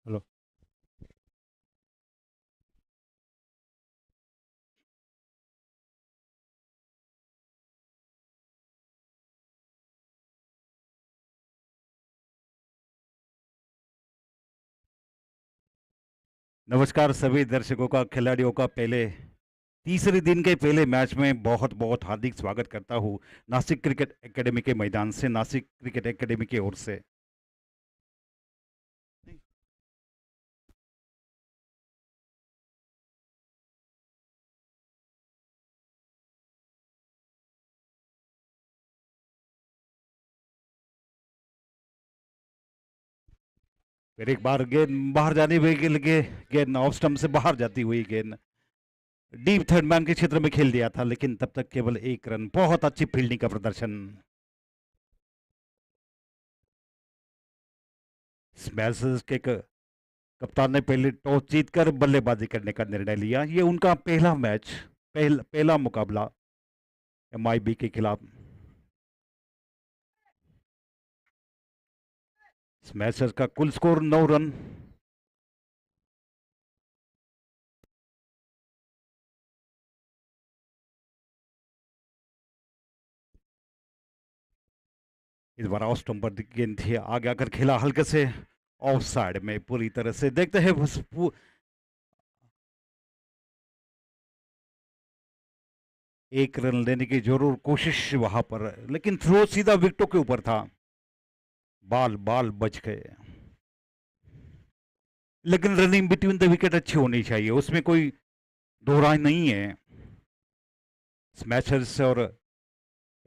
Hello. नमस्कार सभी दर्शकों का, खिलाड़ियों का पहले तीसरे दिन के पहले मैच में बहुत बहुत हार्दिक स्वागत करता हूँ। नासिक क्रिकेट एकेडमी के मैदान से, नासिक क्रिकेट एकेडमी की ओर से। फिर एक बार गेंद बाहर जाने हुई के लगे, गेंद ऑफ स्टंप से बाहर जाती हुई गेंद डीप थर्ड मैन के क्षेत्र में खेल दिया था, लेकिन तब तक केवल एक रन। बहुत अच्छी फील्डिंग का प्रदर्शन। स्मैशर्स के कप्तान ने पहले टॉस जीतकर बल्लेबाजी करने का निर्णय लिया। ये उनका पहला मैच, पहला मुकाबला एमआईबी के खिलाफ। स्मैशर्स का कुल स्कोर 9 रन। इस बार ऑफ स्टंप पर गेंद थी, आगे आकर खेला हल्के से ऑफ साइड में। पूरी तरह से देखते हैं एक रन लेने की जरूर कोशिश वहां पर, लेकिन थ्रो सीधा विकेटों के ऊपर था। बाल बाल बच गए, लेकिन रनिंग बिटवीन द विकेट अच्छी होनी चाहिए, उसमें कोई दो राय नहीं है। स्मैशर्स और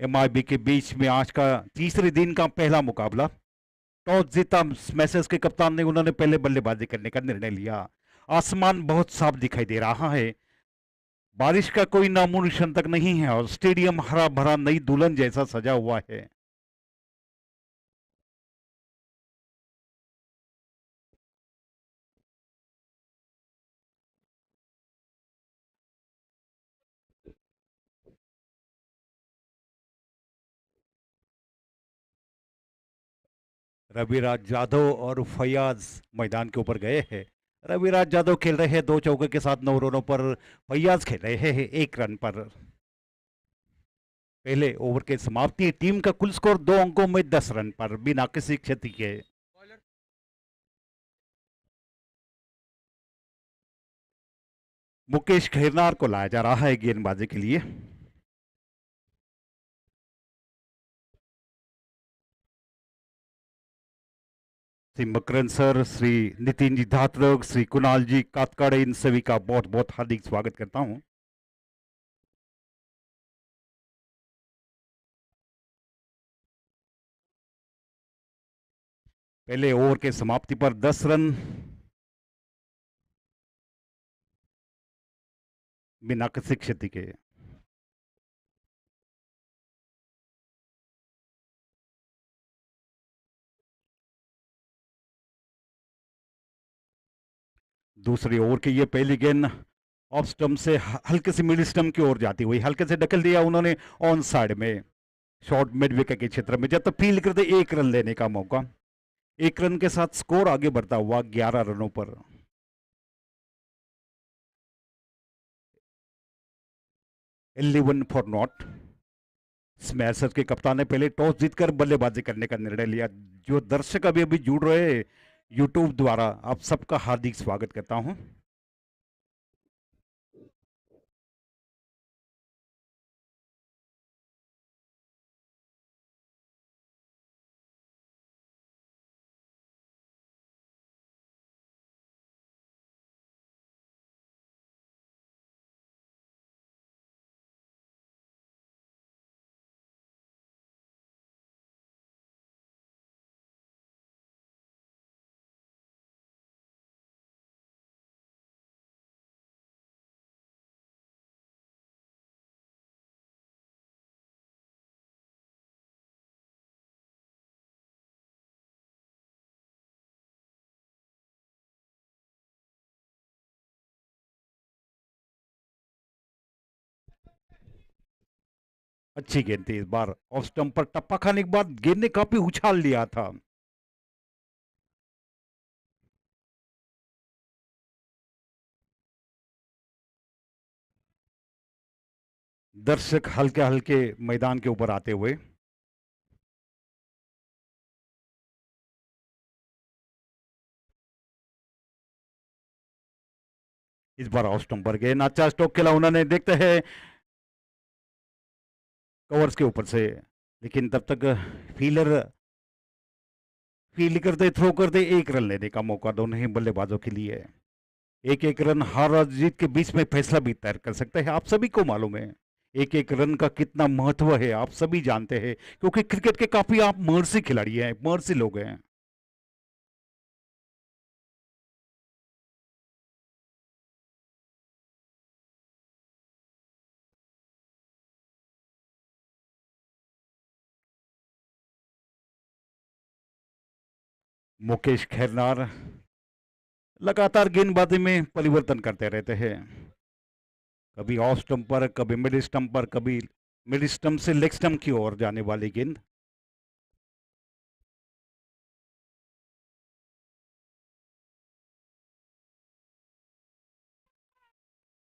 एमआईबी के बीच में आज का तीसरे दिन का पहला मुकाबला। टॉस जीता स्मैशर्स के कप्तान ने, उन्होंने पहले बल्लेबाजी करने का निर्णय लिया। आसमान बहुत साफ दिखाई दे रहा है, बारिश का कोई नामो निशान तक नहीं है, और स्टेडियम हरा भरा नई दुल्हन जैसा सजा हुआ है। रविराज यादव और फैयाज मैदान के ऊपर गए हैं। रविराज यादव खेल रहे हैं 2 चौके के साथ 9 रनों पर। फैयाज खेल रहे हैं 1 रन पर। पहले ओवर के समाप्ति, टीम का कुल स्कोर 2 अंकों में 10 रन पर, बिना किसी क्षति के। मुकेश खेरनार को लाया जा रहा है गेंदबाजी के लिए। श्री मकरन सर, श्री नितिन जी धात्रक, श्री कुणाल जी कातकाड़े, इन सभी का बहुत बहुत हार्दिक स्वागत करता हूं। पहले ओवर के समाप्ति पर 10 रन, बिना किसी क्षति के। दूसरी ओवर की ये पहली गेंद ऑफ स्टंप से हल्के से मिडिल स्टंप की ओर जाती हुई, हल्के से ढकल दिया उन्होंने ऑन साइड में, शॉर्ट मिड विकेट के क्षेत्र में। जब तक फील्ड करते 1 रन लेने का मौका। 1 रन के साथ स्कोर आगे बढ़ता हुआ 11 रनों पर। 11 फॉर नॉट। स्मैशर के कप्तान ने पहले टॉस जीतकर बल्लेबाजी करने का निर्णय लिया। जो दर्शक अभी अभी जुड़ रहे हैं यूट्यूब द्वारा, आप सबका हार्दिक स्वागत करता हूं। अच्छी गेंद थी। इस बार ऑफ स्टंप पर टप्पा खाने के बाद गेंद ने काफी उछाल लिया था। दर्शक हल्के हल्के मैदान के ऊपर आते हुए। इस बार ऑफ स्टंप पर गेंद, अच्छा स्ट्रोक खेला उन्होंने, देखते हैं कवर्स के ऊपर से, लेकिन तब तक फील्डर फील्ड करते थ्रो करते एक रन लेने का मौका दोनों ही बल्लेबाजों के लिए। एक एक रन हार और जीत के बीच में फैसला भी तय कर सकते हैं, आप सभी को मालूम है एक एक रन का कितना महत्व है, आप सभी जानते हैं, क्योंकि क्रिकेट के काफी आप महर्षि खिलाड़ी हैं, महर्षि लोग हैं। मुकेश खैरनार लगातार गेंदबाजी में परिवर्तन करते रहते हैं, कभी ऑफ स्टंप पर, कभी मिड स्टंप पर, कभी मिड स्टंप से लेग स्टंप की ओर जाने वाली गेंद।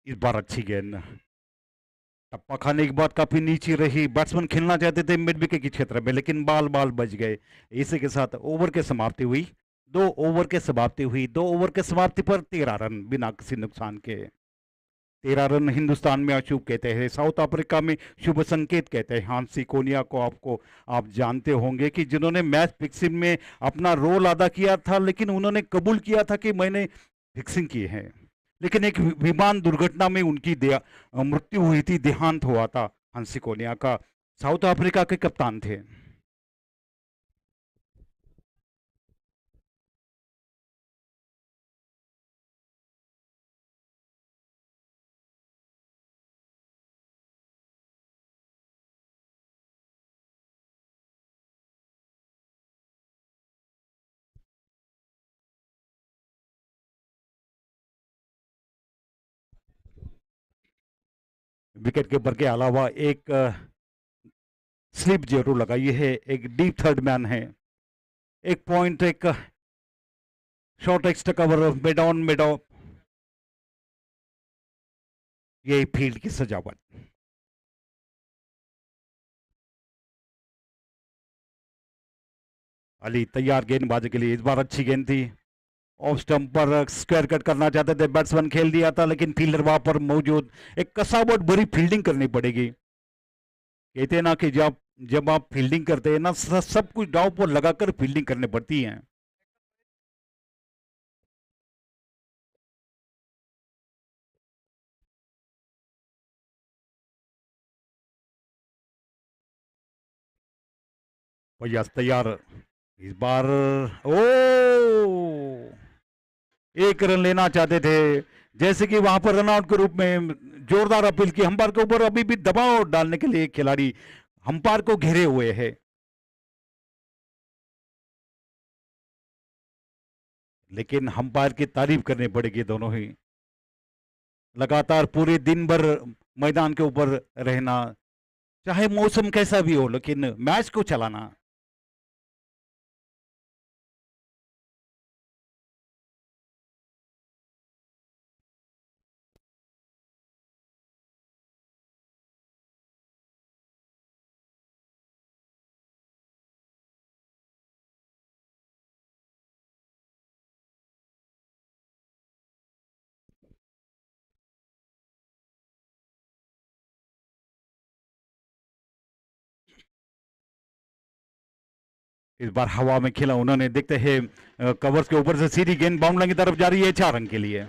इस बार अच्छी गेंद, टप्पा खाने के बाद काफी नीचे रही, बैट्समैन खेलना चाहते थे मिड विकेट के क्षेत्र में, लेकिन बाल बाल बच गए। इसी के साथ ओवर की समाप्ति हुई, 2 ओवर के समाप्ति पर 13 रन बिना किसी नुकसान के। 13 रन हिंदुस्तान में अशुभ कहते हैं, साउथ अफ्रीका में शुभ संकेत कहते हैं। हांसी कोनिया को आप जानते होंगे कि जिन्होंने मैच फिक्सिंग में अपना रोल अदा किया था, लेकिन उन्होंने कबूल किया था कि मैंने फिक्सिंग की है, लेकिन एक विमान दुर्घटना में उनकी मृत्यु हुई थी, देहांत हुआ था हंसी कोनिया का। साउथ अफ्रीका के कप्तान थे। विकेट कीपर के अलावा एक स्लिप जरूर लगाई है, एक डीप थर्ड मैन है, एक पॉइंट, एक short extra cover, mid on mid of, ये फील्ड की सजावट। अली तैयार गेंदबाजी के लिए, इस बार अच्छी गेंद थी, ऑफ स्टंप पर स्क्वायर कट करना चाहते थे, बैट्समैन खेल दिया था, लेकिन फील्डर वहां पर मौजूद, एक कसावट भरी फील्डिंग करनी पड़ेगी। कहते हैं ना कि जब जब आप फील्डिंग करते हैं ना, सब कुछ दांव पर लगाकर फील्डिंग करनी पड़ती है। प्रयास तैयार, इस बार ओ एक रन लेना चाहते थे, जैसे कि वहां पर रनआउट के रूप में जोरदार अपील की, अंपायर के ऊपर अभी भी दबाव डालने के लिए खिलाड़ी अंपायर को घेरे हुए है, लेकिन अंपायर की तारीफ करनी पड़ेगी दोनों ही। लगातार पूरे दिन भर मैदान के ऊपर रहना, चाहे मौसम कैसा भी हो, लेकिन मैच को चलाना। इस बार हवा में खेला उन्होंने, देखते हैं कवर्स के ऊपर से सीधी गेंद बाउंड्री की तरफ जा रही है, 4 रन के लिए।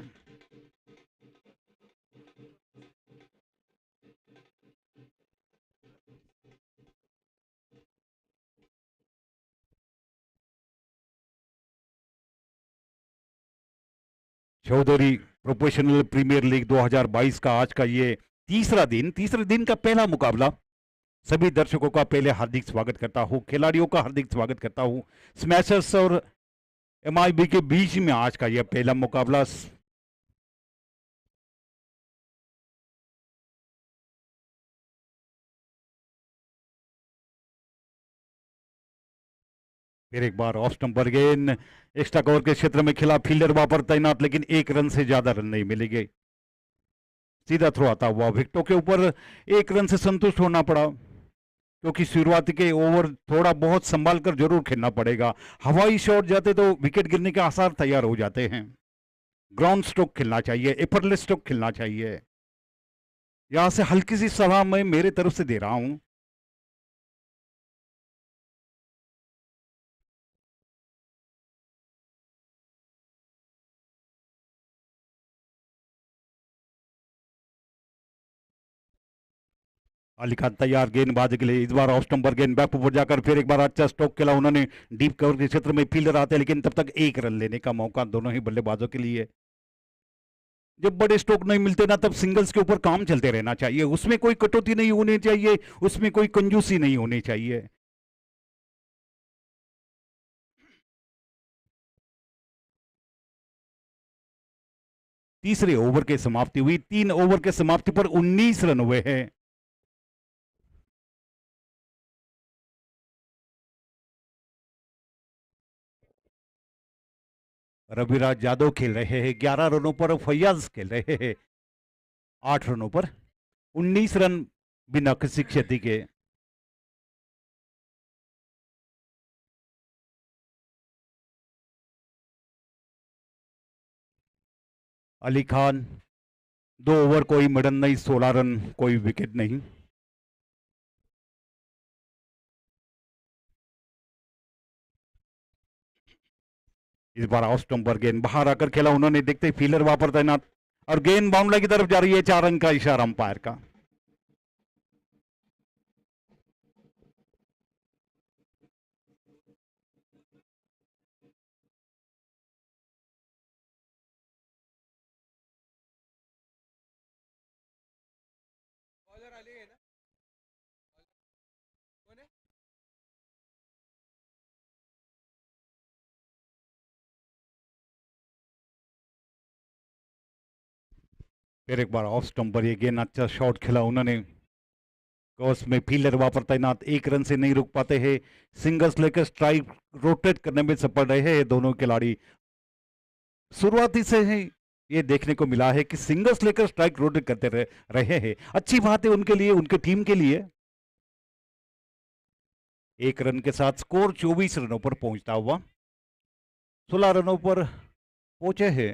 चौधरी प्रोफेशनल प्रीमियर लीग 2022 का आज का ये तीसरे दिन का पहला मुकाबला। सभी दर्शकों का पहले हार्दिक स्वागत करता हूं, खिलाड़ियों का हार्दिक स्वागत करता हूं। स्मैशर्स और एमआईबी के बीच में आज का यह पहला मुकाबला। फिर एक बार ऑफ स्टंप पर गेंद, एक्स्ट्रा कवर के क्षेत्र में खिला, फील्डर वहां पर तैनात, लेकिन 1 रन से ज्यादा रन नहीं मिलेंगे। सीधा थ्रो आता हुआ विकेटों के ऊपर 1 रन से संतुष्ट होना पड़ा, क्योंकि शुरुआती के ओवर थोड़ा बहुत संभाल कर जरूर खेलना पड़ेगा। हवाई शॉट जाते तो विकेट गिरने के आसार तैयार हो जाते हैं। ग्राउंड स्ट्रोक खेलना चाहिए, एफर्टलेस स्ट्रोक खेलना चाहिए। यहां से हल्की सी सलाह मैं मेरे तरफ से दे रहा हूं। अली खान तैयार गेंदबाजी के लिए। इस बार ऑफ स्टंपर गेंद बैक ऊपर जाकर फिर एक बार अच्छा स्ट्रोक खेला उन्होंने। डीप कवर के क्षेत्र में फील्डर आते हैं, लेकिन तब तक 1 रन लेने का मौका दोनों ही बल्लेबाजों के लिए। जब बड़े स्ट्रोक नहीं मिलते ना, तब सिंगल्स के ऊपर काम चलते रहना चाहिए। उसमें कोई कटौती नहीं होनी चाहिए, उसमें कोई कंजूसी नहीं होनी चाहिए। तीसरे ओवर की समाप्ति हुई। 3 ओवर के समाप्ति पर 19 रन हुए हैं। रविराज यादव खेल रहे हैं 11 रनों पर। फैयाज खेल रहे हैं 8 रनों पर। 19 रन बिना किसी क्षति के। अली खान 2 ओवर कोई मिडन नहीं, 16 रन, कोई विकेट नहीं। इस बार ऑफ स्टंपर गेंद बाहर आकर खेला उन्होंने, देखते फील्डर वहां पर तैनात और गेंद बाउंड्री की तरफ जा रही है। 4 रन का इशारा अंपायर का। फिर एक बार ऑफ स्टंपर ये गेंद अच्छा शॉट खेला उन्होंने। क्रॉस में फील्डर वहां पर तैनात, 1 रन से नहीं रुक पाते हैं। सिंगल्स लेकर स्ट्राइक रोटेट करने में सफल रहे हैं दोनों खिलाड़ी। शुरुआती से ही ये देखने को मिला है कि सिंगल्स लेकर स्ट्राइक रोटेट करते रहे हैं। अच्छी बात है उनके लिए, उनके टीम के लिए। 1 रन के साथ स्कोर 24 रनों पर पहुंचता हुआ। 16 रनों पर पहुंचे हैं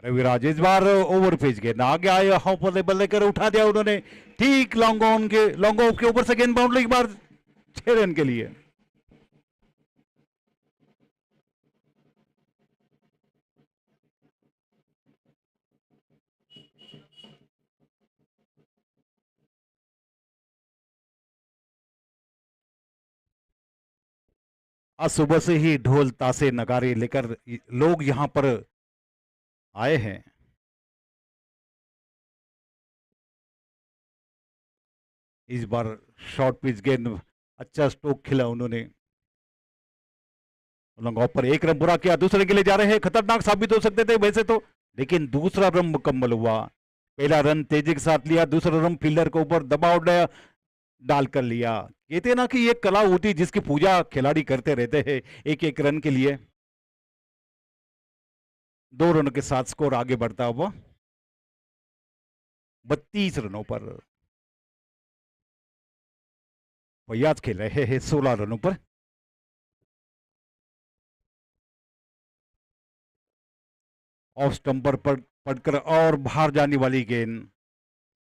रविराज। इस बार ओवर फेज गेंद आगे आए, हाफ बल्ले बल्ले कर उठा दिया उन्होंने। ठीक लॉन्ग ऑफ के ऊपर से गेंद बाउंड्री के बाद 6 रन के लिए। आज सुबह से ही ढोल तासे नगारे लेकर लोग यहां पर आए हैं। इस बार शॉर्ट पिच गेंद अच्छा स्ट्रोक खेला उन्होंने। लॉन्ग ऑफ पर 1 रन पूरा किया। दूसरे के लिए जा रहे हैं, खतरनाक साबित हो सकते थे वैसे तो, लेकिन दूसरा रन मुकम्मल हुआ। पहला रन तेजी के साथ लिया, दूसरा रन फील्डर के ऊपर दबाव डाल कर लिया। कहते हैं ना कि ये कला होती है जिसकी पूजा खिलाड़ी करते रहते हैं एक एक रन के लिए। 2 रनों के साथ स्कोर आगे बढ़ता हुआ 32 रनों पर। फैयाज खेल रहे हैं 16 रनों पर। ऑफ स्टंपर पर पड़कर और बाहर जाने वाली गेंद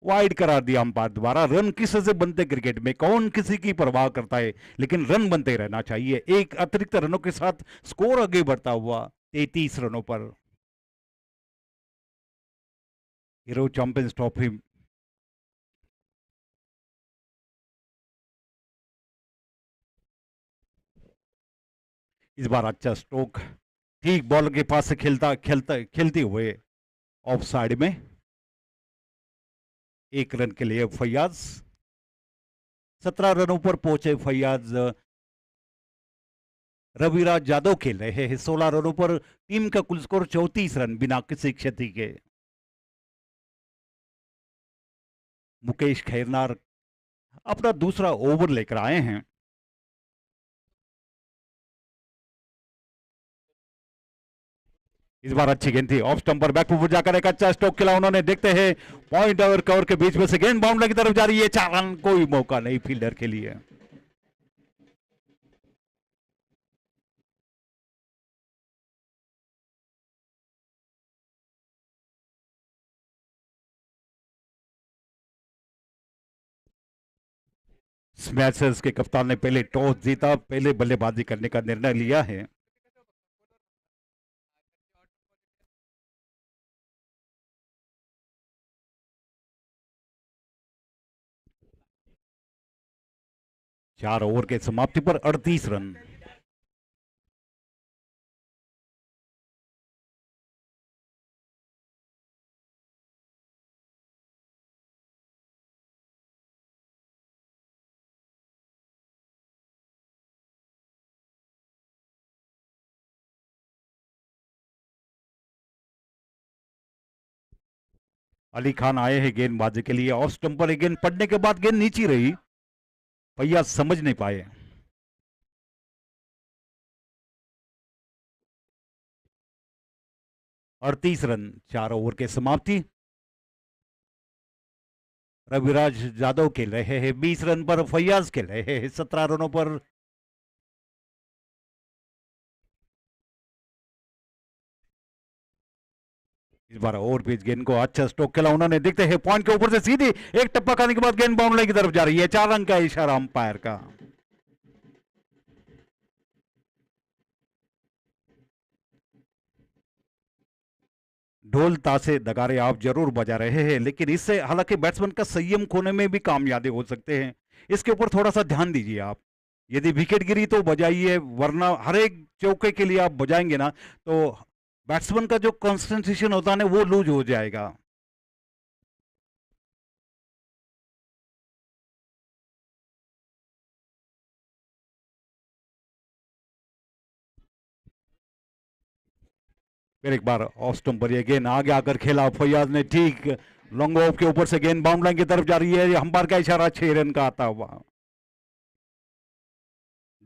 वाइड करार दिया अंपायर द्वारा। रन किस से बनते क्रिकेट में, कौन किसी की परवाह करता है, लेकिन रन बनते रहना चाहिए। एक अतिरिक्त रनों के साथ स्कोर आगे बढ़ता हुआ 33 रनों पर। हीरो चैंपियंस ट्रॉफी इस बार अच्छा स्ट्रोक, ठीक बॉल के पास से खेलते हुए ऑफ साइड में। 1 रन के लिए फैयाज। 17 रनों पर पहुंचे फैयाज। रविराज यादव खेल रहे हैं 16 रनों पर। टीम का कुल स्कोर 34 रन बिना किसी क्षति के। मुकेश खैरनार अपना दूसरा ओवर लेकर आए हैं। इस बार अच्छी गेंद थी, ऑफ स्टंप पर बैक फुट जाकर एक अच्छा स्ट्रोक खेला उन्होंने। देखते हैं पॉइंट और कवर के बीच में से गेंद बाउंड्री की तरफ जा रही है, 4 रन, कोई मौका नहीं फील्डर के लिए। स्मैशर्स के कप्तान ने पहले टॉस जीता, पहले बल्लेबाजी करने का निर्णय लिया है। चार ओवर के समाप्ति पर 38 रन। अली खान आए हैं गेंदबाजी के लिए, ऑफ स्टंप पर एक गेंद पड़ने के बाद गेंद नीचे रही, भैया समझ नहीं पाए। 38 रन, 4 ओवर के समाप्ति। रविराज यादव खेल रहे हैं 20 रन पर, फैयाज खेल रहे हैं 17 रनों पर। इस बार ओवर पिच गेंद को अच्छा स्ट्रोक खेला उन्होंने। देखते हैं पॉइंट के ऊपर से सीधी एक टप्पा खाने के बाद गेंद बाउंड्री की तरफ जा रही है, 4 रन का इशारा अंपायर का। ढोल ताशे नगाड़े आप जरूर बजा रहे हैं, लेकिन इससे हालांकि बैट्समैन का संयम खोने में भी कामयाबी हो सकते हैं। इसके ऊपर थोड़ा सा ध्यान दीजिए आप। यदि विकेट गिरी तो बजाइए, वरना हर एक चौके के लिए आप बजाएंगे ना तो बैट्समैन का जो कंसंट्रेशन होता है ना वो लूज हो जाएगा। फिर एक बार ऑफ स्टंप पर गेंद आगे आकर खेला फैयाज ने, ठीक लॉन्ग ऑफ के ऊपर से गेंद बाउंड्री की तरफ जा रही है, अंपायर का इशारा 6 रन का आता हुआ।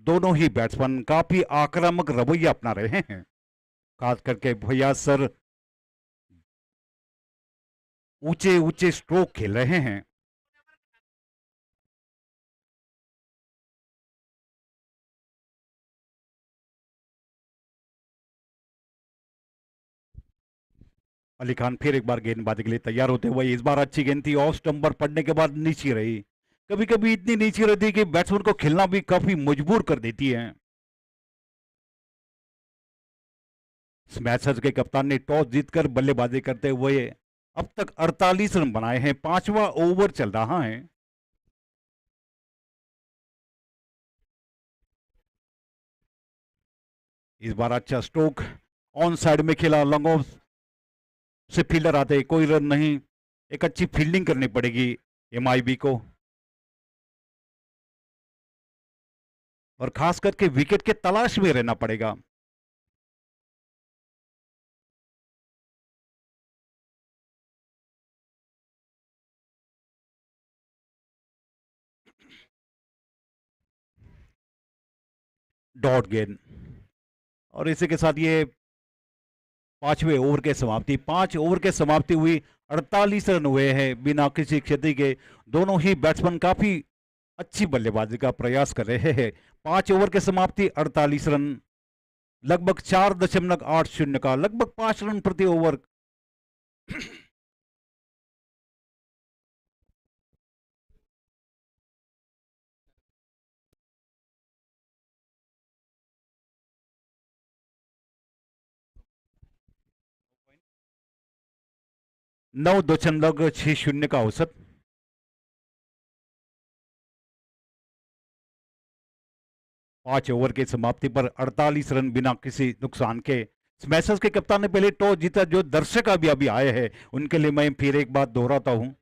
दोनों ही बैट्समैन काफी आक्रामक रवैया अपना रहे हैं, खास करके फैयाज सर ऊंचे ऊंचे स्ट्रोक खेल रहे हैं। अली खान फिर एक बार गेंदबाजी के लिए तैयार होते हुए, इस बार अच्छी गेंद थी, ऑफ स्टंप पर पड़ने के बाद नीचे रही। कभी कभी इतनी नीचे रहती है कि बैट्समैन को खेलना भी काफी मजबूर कर देती है। स्मैशर्स के कप्तान ने टॉस जीतकर बल्लेबाजी करते हुए अब तक 48 रन बनाए हैं, 5वां ओवर चल रहा है। इस बार अच्छा स्ट्रोक ऑन साइड में खेला, लॉन्ग ऑफ से फील्डर आते, कोई रन नहीं। एक अच्छी फील्डिंग करनी पड़ेगी एमआईबी को, और खास करके विकेट के तलाश में रहना पड़ेगा। डॉट गेंद, और इसी के साथ ये 5वें ओवर के समाप्ति, 5 ओवर के समाप्ति हुई, 48 रन हुए हैं बिना किसी क्षति के। दोनों ही बैट्समैन काफी अच्छी बल्लेबाजी का प्रयास कर रहे हैं। 5 ओवर के समाप्ति, 48 रन, लगभग 4.80 का, लगभग 5 रन प्रति ओवर। 9.60 का औसत। पांच ओवर की समाप्ति पर 48 रन बिना किसी नुकसान के। स्मैशर्स के कप्तान ने पहले टॉस जीता, जो दर्शक अभी अभी आए हैं उनके लिए मैं फिर एक बात दोहराता हूं।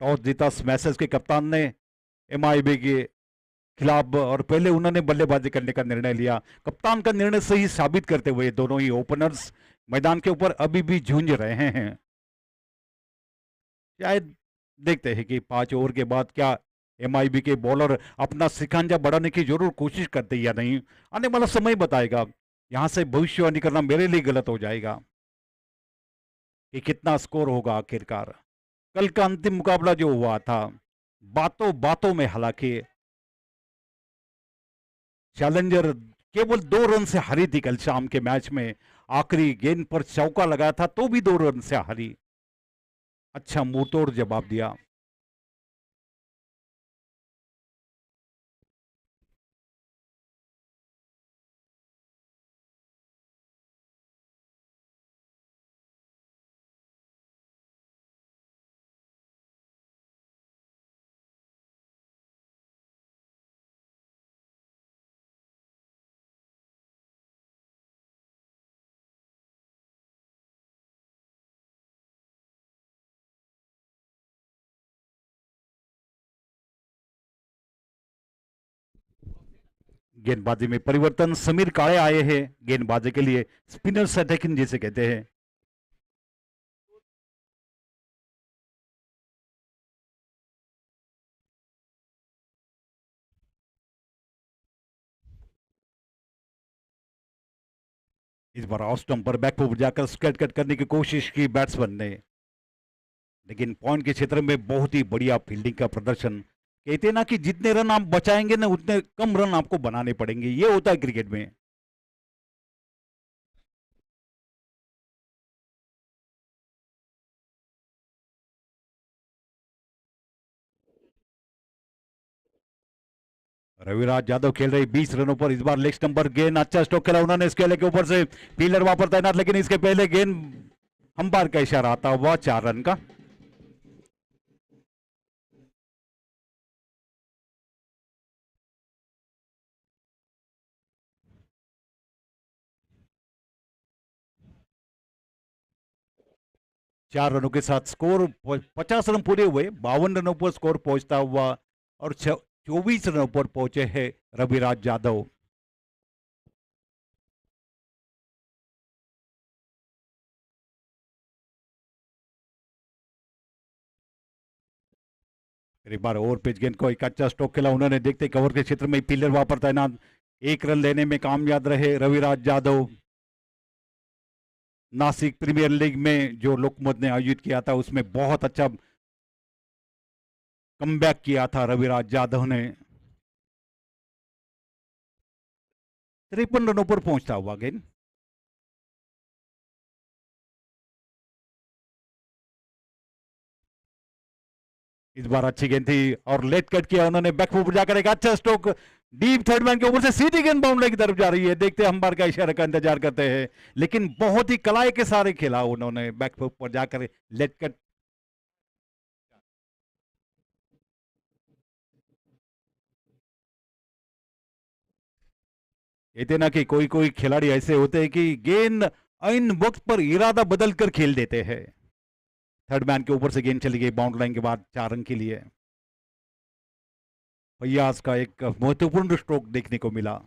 टॉस जीता स्मैशर्स के कप्तान ने एमआईबी के खिलाफ, और पहले उन्होंने बल्लेबाजी करने का निर्णय लिया। कप्तान का निर्णय सही साबित करते हुए दोनों ही ओपनर्स मैदान के ऊपर अभी भी झुंझ रहे हैं। शायद देखते हैं कि 5 ओवर के बाद क्या एमआईबी के बॉलर अपना शिकंजा बढ़ाने की जरूर कोशिश करते या नहीं, आने वाला समय बताएगा। यहां से भविष्यवाणी करना मेरे लिए गलत हो जाएगा कि कितना स्कोर होगा आखिरकार। कल का अंतिम मुकाबला जो हुआ था, बातों बातों में हालांकि चैलेंजर केवल 2 रन से हारी थी कल शाम के मैच में। आखिरी गेंद पर चौका लगाया था तो भी 2 रन से हारी। अच्छा मुंहतोड़ जवाब दिया। गेंदबाजी में परिवर्तन, समीर काळे आए हैं गेंदबाजी के लिए, स्पिनर अटैकिंग जिसे कहते हैं। इस बार ऑफ स्टंप पर बैकफुट जाकर स्केट कट करने की कोशिश की बैट्समैन ने, लेकिन पॉइंट के क्षेत्र में बहुत ही बढ़िया फील्डिंग का प्रदर्शन। कहते हैं ना कि जितने रन आप बचाएंगे ना उतने कम रन आपको बनाने पड़ेंगे, ये होता है क्रिकेट में। रविराज यादव खेल रहे 20 रनों पर। इस बार लेग स्टंप पर गेंद, अच्छा स्ट्रोक खेला उन्होंने इसके के ऊपर से, फील्डर वहां पर तैनात, लेकिन इसके पहले गेंद अंपायर का इशारा आता हुआ 4 रन का। चार रनों के साथ स्कोर 50 रन पूरे हुए, 52 रनों पर स्कोर पहुंचता हुआ और 24 रनों पर पहुंचे हैं रविराज यादव। फिर एक बार ओवर पिच गेंद को एक अच्छा स्ट्रोक खेला उन्होंने, देखते कवर के क्षेत्र में फील्डर वहां पर तैनात, 1 रन लेने में कामयाब रहे रविराज यादव। नासिक प्रीमियर लीग में जो लोकमत ने आयोजित किया था उसमें बहुत अच्छा कमबैक किया था रविराज यादव ने। 53 रनों पर पहुंचता हुआ गेंद। इस बार अच्छी गेंद थी और लेट कट किया उन्होंने, बैकफुट जाकर एक अच्छा स्ट्रोक, डीप थर्ड मैन के ऊपर से सीधी गेंद बाउंड्री की तरफ जा रही है, देखते अंपायर का इशारा का इंतजार करते हैं, लेकिन बहुत ही कलाई के सारे खेला उन्होंने बैकफुट पर जाकर लेट कट। कहते ना कि कोई कोई खिलाड़ी ऐसे होते हैं कि गेंद इन वक्त पर इरादा बदल कर खेल देते हैं। थर्ड मैन के ऊपर से गेंद चली गई बाउंड्री लाइन के बाद 4 रन के लिए। फैयाज का एक महत्वपूर्ण स्ट्रोक देखने को मिला।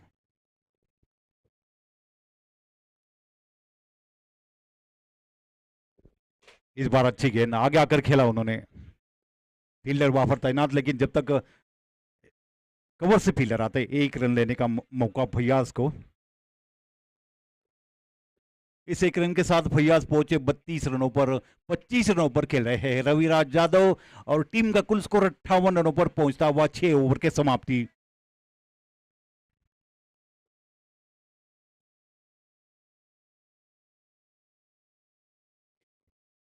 इस बार अच्छी गेंद आगे आकर खेला उन्होंने, फील्डर वहां पर तैनात, लेकिन जब तक कवर से फील्डर आते 1 रन लेने का मौका फैयाज को। इस 1 रन के साथ फैयाज पहुंचे 32 रनों पर। 25 रनों पर खेल रहे हैं रविराज यादव और टीम का कुल स्कोर 58 रनों पर पहुंचता हुआ 6 ओवर के समाप्ति।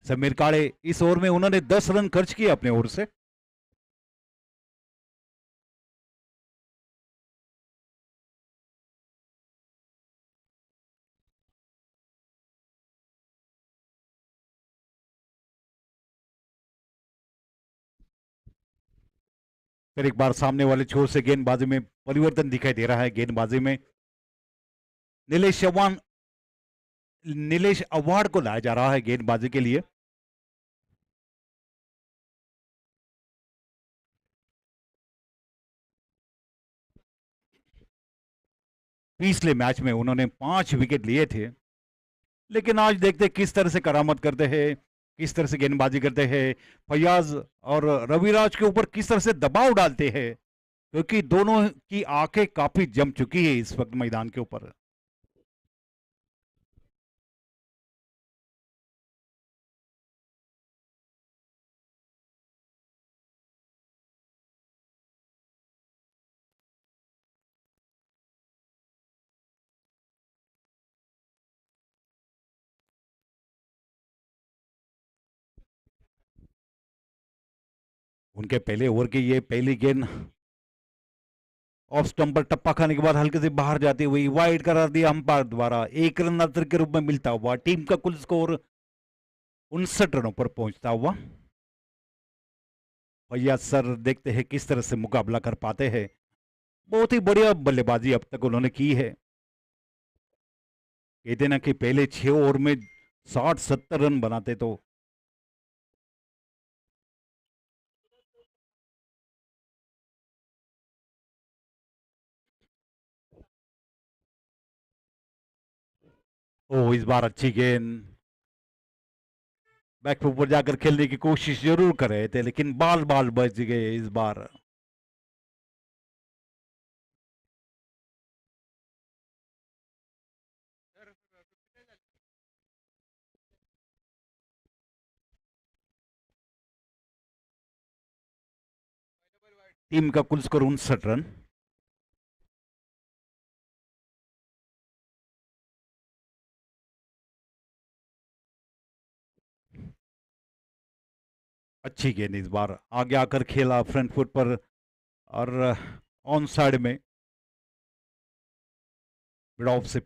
समीर काळे इस ओवर में उन्होंने 10 रन खर्च किए अपने ओर से। फिर एक बार सामने वाले छोर से गेंदबाजी में परिवर्तन दिखाई दे रहा है। गेंदबाजी में नीलेश चौहान, नीलेश अवार्ड को लाया जा रहा है गेंदबाजी के लिए। पिछले मैच में उन्होंने 5 विकेट लिए थे, लेकिन आज देखते किस तरह से करामत करते हैं। किस तरह से गेंदबाजी करते हैं, फैयाज और रविराज के ऊपर किस तरह से दबाव डालते हैं, क्योंकि दोनों की आंखें काफी जम चुकी है इस वक्त मैदान के ऊपर। उनके पहले ओवर की ये पहली गेंद ऑफ स्टंप पर टप्पा खाने के बाद हल्के से बाहर जाती हुई वाइड करार दिया अंपायर द्वारा। एक रन अंतर के रूप में मिलता हुआ टीम का कुल स्कोर 59 रनों पर पहुंचता हुआ। भैया सर देखते हैं किस तरह से मुकाबला कर पाते हैं। बहुत ही बढ़िया बल्लेबाजी अब तक उन्होंने की है। कहते ना कि पहले 6 ओवर में 60-70 रन बनाते तो। ओ इस बार अच्छी गेंद, बैकफुट पर जाकर खेलने की कोशिश जरूर कर रहे थे, लेकिन बाल बाल बच गए इस बार। टीम का कुल स्कोर 59 रन। अच्छी गेंद इस बार आगे आकर खेला फ्रंट फुट पर, और ऑन साइड में मिड ऑफ से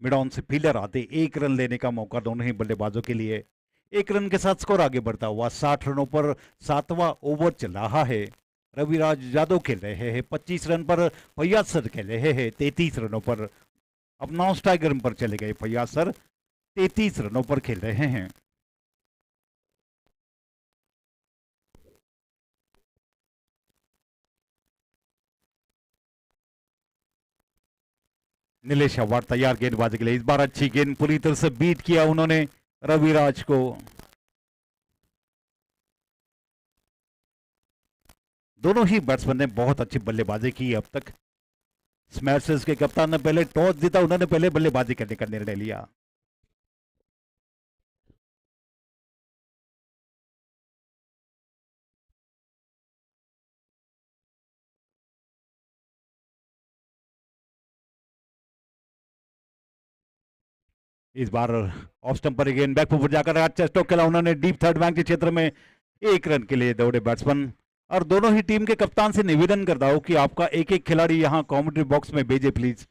मिड ऑन से फील्डर आते 1 रन लेने का मौका दोनों ही बल्लेबाजों के लिए। 1 रन के साथ स्कोर आगे बढ़ता हुआ 60 रनों पर 7वां ओवर चल रहा है। रविराज यादव खेल रहे हैं 25 रन पर, फैयाज सर खेल रहे हैं 33 रनों पर। अब 9 स्ट्राइक रन पर चले गए फैयाज सर, 33 रनों पर खेल रहे हैं। नीलेश अवार्ड तैयार गेंदबाजी के लिए। इस बार अच्छी गेंद पूरी तरह से बीट किया उन्होंने रविराज को। दोनों ही बैट्समैन ने बहुत अच्छी बल्लेबाजी की अब तक। स्मैशर्स के कप्तान ने पहले टॉस जीता, उन्होंने पहले बल्लेबाजी करने का निर्णय लिया। इस बार ऑफ स्टंप पर गेंद बैक फुट जाकर अच्छा स्ट्रोक खेला उन्होंने डीप थर्ड बैंक के क्षेत्र में। 1 रन के लिए दौड़े बैट्समैन। और दोनों ही टीम के कप्तान से निवेदन करता हूं कि आपका एक एक खिलाड़ी यहां कमेंट्री बॉक्स में भेजे प्लीज,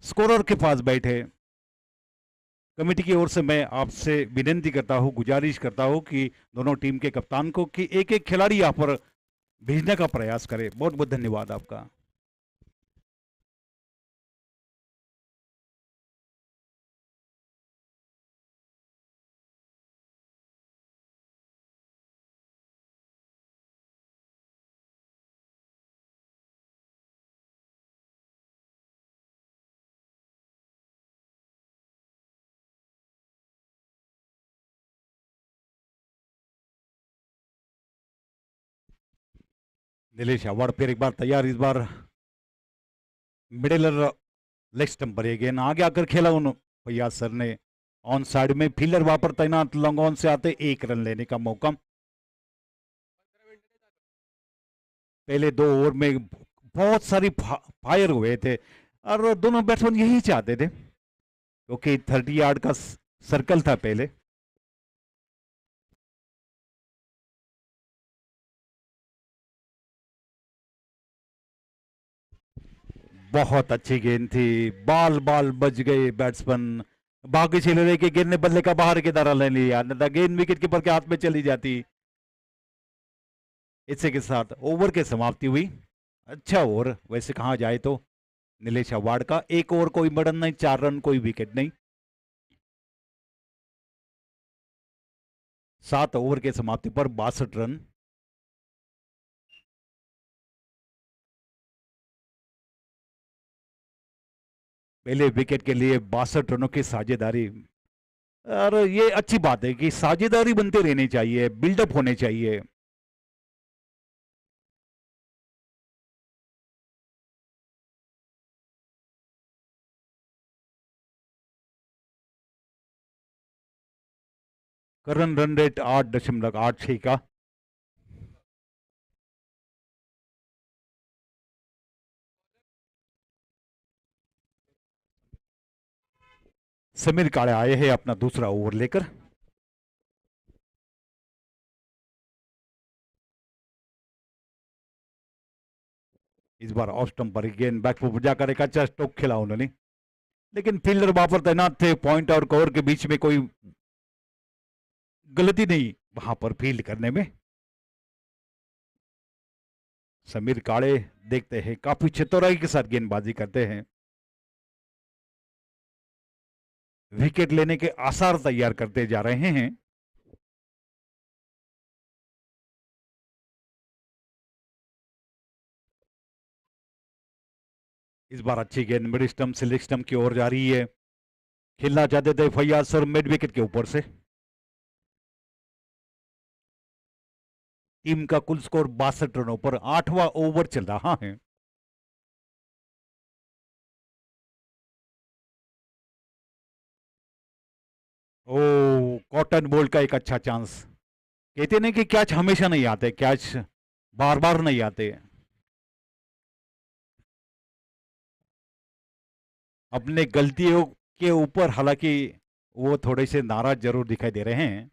स्कोरर के पास बैठे। कमेटी की ओर से मैं आपसे विनती करता हूं, गुजारिश करता हूं कि दोनों टीम के कप्तान को कि एक एक खिलाड़ी यहां पर भेजने का प्रयास करें। बहुत बहुत धन्यवाद आपका। नीलेश अवार्ड फिर एक बार तैयार। इस बार मिडिल लेग स्टंप पर गेंद आगे आकर खेला उन फैयाज सर ने। ऑन साइड में फील्डर वहां पर तैनात, लॉन्ग ऑन से आते 1 रन लेने का मौका। पहले 2 ओवर में बहुत सारी फायर हुए थे, और दोनों बैट्समैन यही चाहते थे, क्योंकि 30 यार्ड का सर्कल था पहले। बहुत अच्छी गेंद थी, बाल बाल बच गए बैट्समैन। भाग्य छिल रहे कि गेंद ने बल्ले का बाहर की तरह ले लिया, नहीं गेंद विकेट कीपर के हाथ में चली जाती। इसी के साथ ओवर की समाप्ति हुई। अच्छा ओवर वैसे कहा जाए तो नीलेश अवार्ड का। 1 ओवर कोई मर्डन नहीं, 4 रन कोई विकेट नहीं। 7 ओवर के समाप्ति पर 62 रन। पहले विकेट के लिए 62 रनों की साझेदारी और ये अच्छी बात है कि साझेदारी बनते रहनी चाहिए, बिल्डअप होने चाहिए। करंट रन रेट 8.86 का। समीर काळे आए हैं अपना दूसरा ओवर लेकर। इस बार ऑफ स्टंप पर गेंद बैक फुट जाकर एक अच्छा स्ट्रोक खेला उन्होंने, लेकिन फील्डर वहां पर तैनात थे। पॉइंट और कवर के बीच में कोई गलती नहीं वहां पर फील्ड करने में। समीर काळे देखते हैं काफी चतुराई के साथ गेंदबाजी करते हैं, विकेट लेने के आसार तैयार करते जा रहे हैं। इस बार अच्छी गेंद मिड स्टंप से लेग स्टंप की ओर जा रही है। खेलना चाहते थे फैयाज सर मिड विकेट के ऊपर से। टीम का कुल स्कोर 62 रनों पर 8वां ओवर चल रहा है। ओ, कॉटन बोल्ट का एक अच्छा चांस। कहते नहीं कि कैच हमेशा नहीं आते, कैच बार बार नहीं आते। अपने गलतियों के ऊपर हालांकि वो थोड़े से नाराज जरूर दिखाई दे रहे हैं।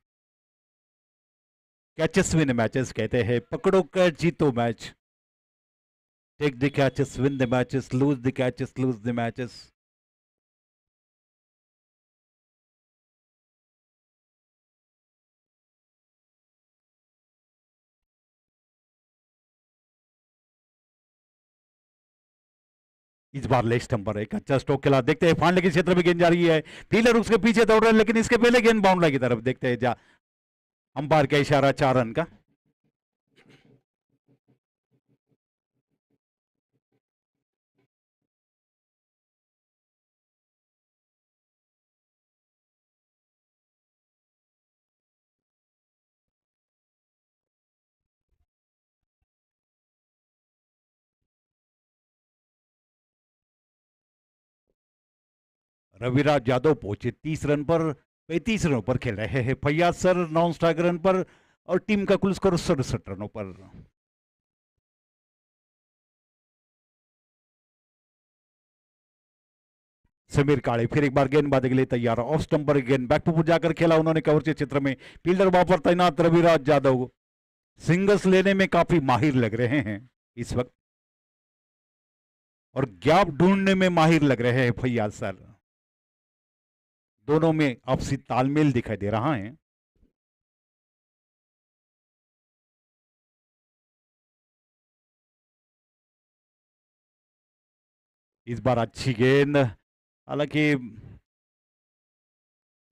कैचेस विन मैचेस कहते हैं, पकड़ो कैच जीतो match. Take the catches win the matches, lose the catches lose the matches. इस बार लेग स्टंप पर एक अच्छा स्ट्रोक खेला, देखते हैं फांडे के क्षेत्र में गेंद जा रही है। फील्डर उसके पीछे दौड़ रहे हैं, लेकिन इसके पहले गेंद बाउंड्री की तरफ। देखते हैं जा अंपायर का इशारा 4 रन का। रविराज यादव पहुंचे 30 रन पर, 35 रनों पर खेल रहे हैं। Faiyaz sir non strike run पर और टीम का कुल स्कोर 67 रनों पर। समीर काळे फिर एक बार गेंदबाजी के लिए तैयार। ऑफ स्टंप पर गेंद बैक फुट जाकर खेला उन्होंने कवर के क्षेत्र में। फील्डर वहां पर तैनात रविराज यादव सिंगल्स लेने में काफी माहिर लग रहे हैं इस वक्त, और गैप ढूंढने में माहिर लग रहे हैं फैयाज सर। दोनों में आपसी तालमेल दिखाई दे रहा है। इस बार अच्छी गेंद, हालांकि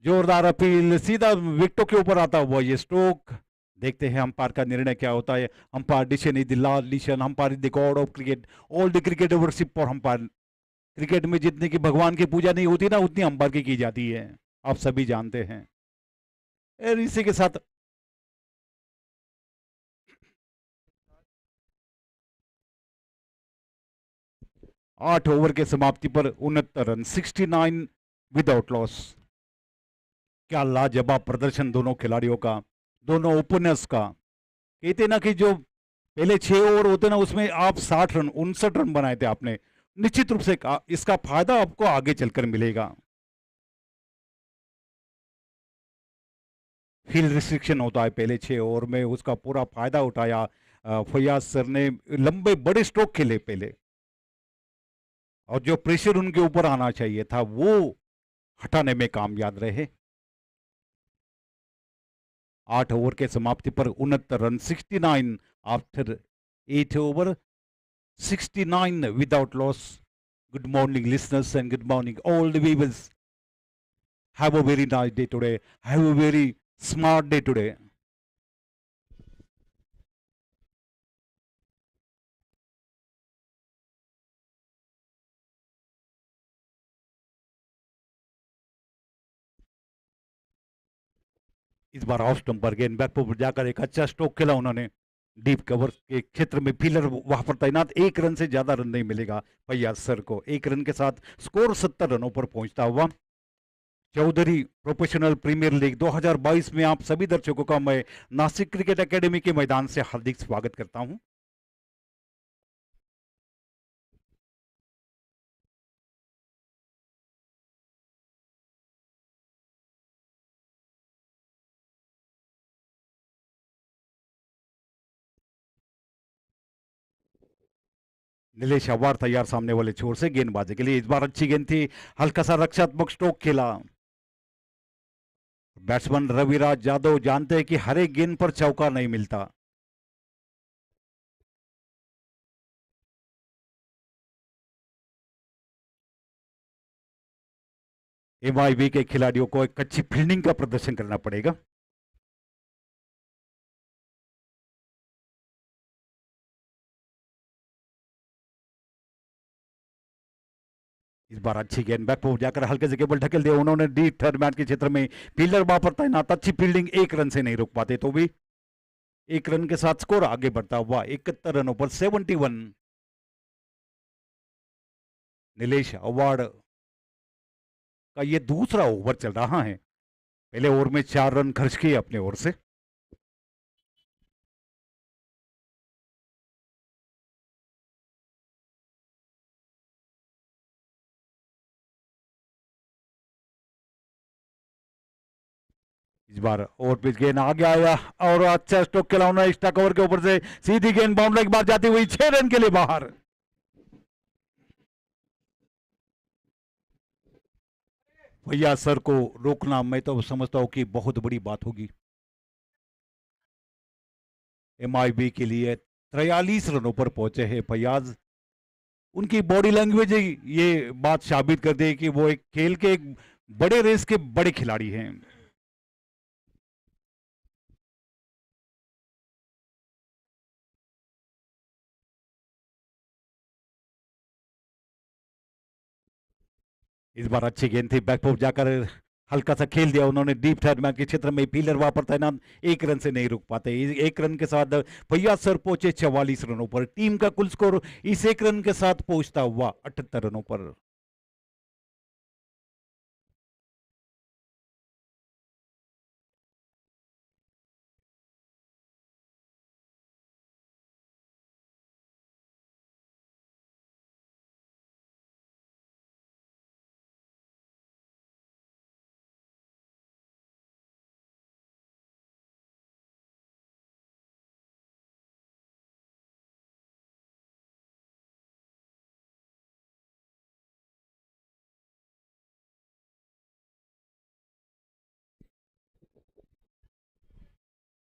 जोरदार अपील, सीधा विकेटों के ऊपर आता हुआ ये स्ट्रोक। देखते हैं अंपायर का निर्णय क्या होता है। Umpire decision is the last decision, umpire is the god of cricket, all the cricket worship for umpire. Cricket में जितने की भगवान की पूजा नहीं होती ना, उतनी अंपायर की जाती है, आप सभी जानते हैं। और इसी के साथ 8 ओवर के समाप्ति पर 69 रन, 69 विदाउट लॉस। क्या लाजवाब प्रदर्शन दोनों खिलाड़ियों का, दोनों ओपनर्स का। कहते ना कि जो पहले 6 ओवर होते ना, उसमें आप 60 रन, 59 रन बनाए थे आपने। निश्चित रूप से इसका फायदा आपको आगे चलकर मिलेगा। फील्ड रिस्ट्रिक्शन होता है पहले 6 ओवर में, उसका पूरा फायदा उठाया फैयाज सर ने। लंबे बड़े स्ट्रोक खेले पहले, और जो प्रेशर उनके ऊपर आना चाहिए था वो हटाने में कामयाब रहे। 8 ओवर के समाप्ति पर 69 run, 69 after 8 over, 69 without loss. Good morning, listeners, and good morning, all the viewers. Have a very nice day today. Have a very smart day today. इस बार ऑफ स्टंप पर गेंद बैक पर जाकर एक अच्छा स्ट्रोक खेला उन्होंने। डीप कवर के क्षेत्र में फील्डर वहां पर तैनात, एक रन से ज्यादा रन नहीं मिलेगा फैयाज सर को। एक रन के साथ स्कोर 70 रनों पर पहुंचता हुआ। चौधरी प्रोफेशनल प्रीमियर लीग 2022 में आप सभी दर्शकों का मैं नासिक क्रिकेट एकेडमी के मैदान से हार्दिक स्वागत करता हूं। नीलेश अवार तैयार सामने वाले छोर से गेंदबाजी के लिए। इस बार अच्छी गेंद थी, हल्का सा रक्षात्मक स्ट्रोक खेला। बैट्समैन रविराज यादव जानते हैं कि हर एक गेंद पर चौका नहीं मिलता। एमआईबी के खिलाड़ियों को एक अच्छी फील्डिंग का प्रदर्शन करना पड़ेगा। इस बार अच्छी गेंद बैक पर जाकर हल्के से केबल ढकेल दिया उन्होंने डीप थर्ड मैन के क्षेत्र में। फील्डर वहां पर तैनात, अच्छी फील्डिंग, एक रन से नहीं रोक पाते तो भी एक रन के साथ स्कोर आगे बढ़ता हुआ 71 रनों पर 71। नीलेश अवार्ड का ये दूसरा ओवर चल रहा है। पहले ओवर में 4 रन खर्च किए अपने ओर से। इस बार ओवर पिच गेंद आगे आया और अच्छा स्ट्रोक खेला उन्होंने एक्स्ट्रा कवर के ऊपर से। सीधी गेंद बाउंड्री के बाद जाती हुई 6 रन के लिए बाहर। भैया सर को रोकना मैं तो समझता हूं कि बहुत बड़ी बात होगी। एमआईबी के लिए 43 रनों पर पहुंचे हैं फैयाज। उनकी बॉडी लैंग्वेज ये बात साबित कर दे कि वो एक खेल के एक बड़े रेस के बड़े खिलाड़ी हैं। इस बार अच्छी गेंद थी, बैकफुट जाकर हल्का सा खेल दिया उन्होंने डीप थर्ड मैन के क्षेत्र में। फील्डर वहां पर तैनात, एक रन से नहीं रुक पाते। एक रन के साथ फैयाज सर पहुंचे 44 रनों पर। टीम का कुल स्कोर इस एक रन के साथ पहुंचता हुआ 78 रनों पर।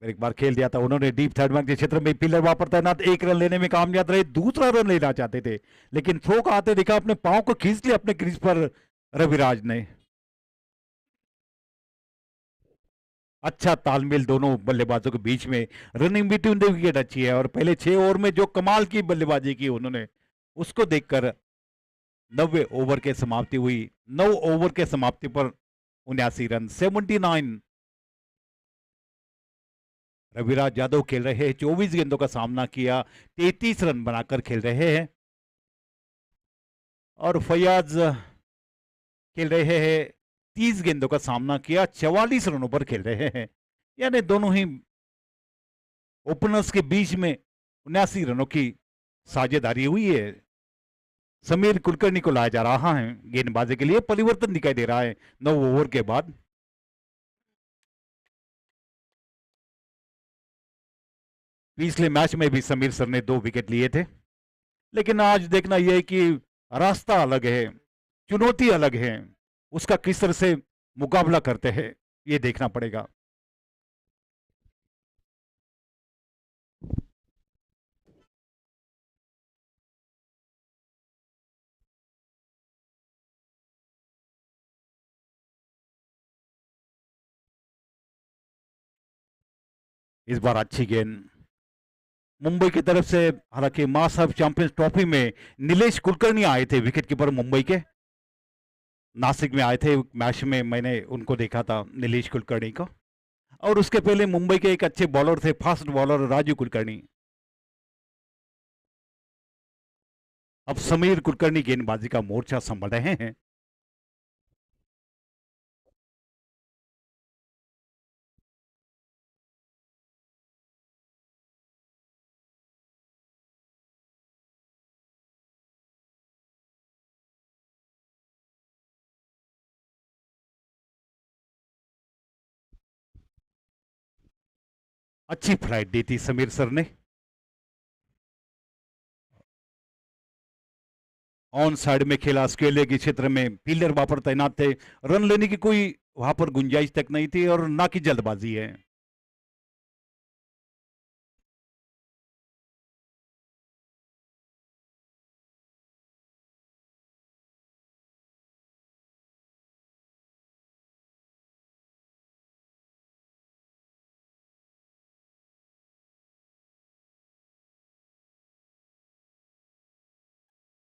एक बार खेल दिया था उन्होंने डीप थर्ड मैन के क्षेत्र में। फील्डर वहां पर तैनात, एक रन लेने में कामयाब रहे। दूसरा रन लेना चाहते थे लेकिन थ्रो का आते दिखा, अपने पांव को खींच लिया अपने क्रीज पर रविराज ने। अच्छा तालमेल दोनों बल्लेबाजों के बीच में। रनिंग बिटवीन द विकेट अच्छी है और पहले 6 ओवर में जो कमाल की बल्लेबाजी की उन्होंने, उसको देखकर 90 ओवर के समाप्ति हुई। 9 ओवर के समाप्ति पर 79 रन, 79। रविराज यादव खेल रहे हैं, 24 गेंदों का सामना किया, 33 रन बनाकर खेल रहे हैं। और फैयाज खेल रहे हैं, 30 गेंदों का सामना किया, 44 रनों पर खेल रहे हैं। यानी दोनों ही ओपनर्स के बीच में 79 रनों की साझेदारी हुई है। समीर कुलकर्णी को लाया जा रहा है गेंदबाजी के लिए, परिवर्तन दिखाई दे रहा है 9 ओवर के बाद। पिछले मैच में भी समीर सर ने 2 विकेट लिए थे, लेकिन आज देखना यह है कि रास्ता अलग है, चुनौती अलग है, उसका किस तरह से मुकाबला करते हैं ये देखना पड़ेगा। इस बार अच्छी गेंद मुंबई की तरफ से। हालांकि मां साहब चैंपियंस ट्रॉफी में नीलेश कुलकर्णी आए थे विकेट कीपर मुंबई के, नासिक में आए थे मैच में, मैंने उनको देखा था नीलेश कुलकर्णी को। और उसके पहले मुंबई के एक अच्छे बॉलर थे, फास्ट बॉलर राजू कुलकर्णी। अब समीर कुलकर्णी गेंदबाजी का मोर्चा संभाल रहे हैं। अच्छी फ्लाइट दी थी समीर सर ने। ऑन साइड में खेला, स्केले के क्षेत्र में फील्डर वहां पर तैनात थे। रन लेने की कोई वहां पर गुंजाइश तक नहीं थी और ना की जल्दबाजी है।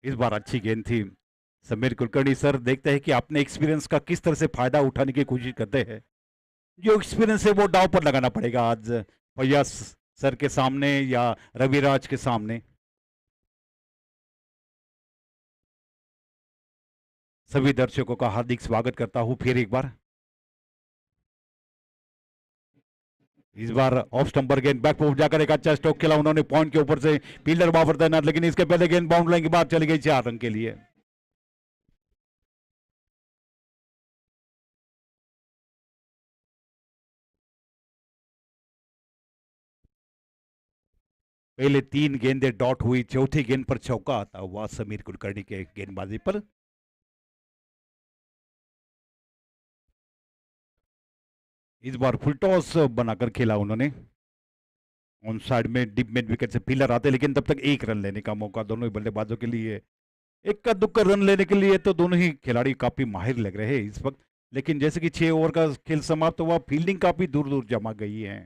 इस बार अच्छी गेंद थी। समीर कुलकर्णी सर देखते हैं कि अपने एक्सपीरियंस का किस तरह से फायदा उठाने की कोशिश करते हैं। जो एक्सपीरियंस है वो दांव पर लगाना पड़ेगा आज फैयाज सर के सामने या रविराज के सामने। सभी दर्शकों का हार्दिक स्वागत करता हूं फिर एक बार। इस बार ऑफ स्टंपर गेंद बैक पर जाकर एक अच्छा स्ट्रोक खेला उन्होंने पॉइंट के ऊपर से। फील्डर बाबर तैनात, लेकिन इसके पहले गेंद बाउंड लाइन के बाद चली गई 4 रन के लिए। पहले 3 गेंदें डॉट हुई, चौथी गेंद पर चौका आता हुआ समीर कुलकर्णी के गेंदबाजी पर। इस बार फुल टॉस बनाकर खेला उन्होंने। ऑन साइड में डिप मिड विकेट से फील्डर आते, लेकिन तब तक 1 रन लेने का मौका दोनों ही बल्लेबाजों के लिए। इक्का दुक्का रन लेने के लिए तो दोनों ही खिलाड़ी काफी माहिर लग रहे हैं इस वक्त। लेकिन जैसे कि 6 ओवर का खेल समाप्त हुआ, फील्डिंग काफी दूर दूर जमा गई है।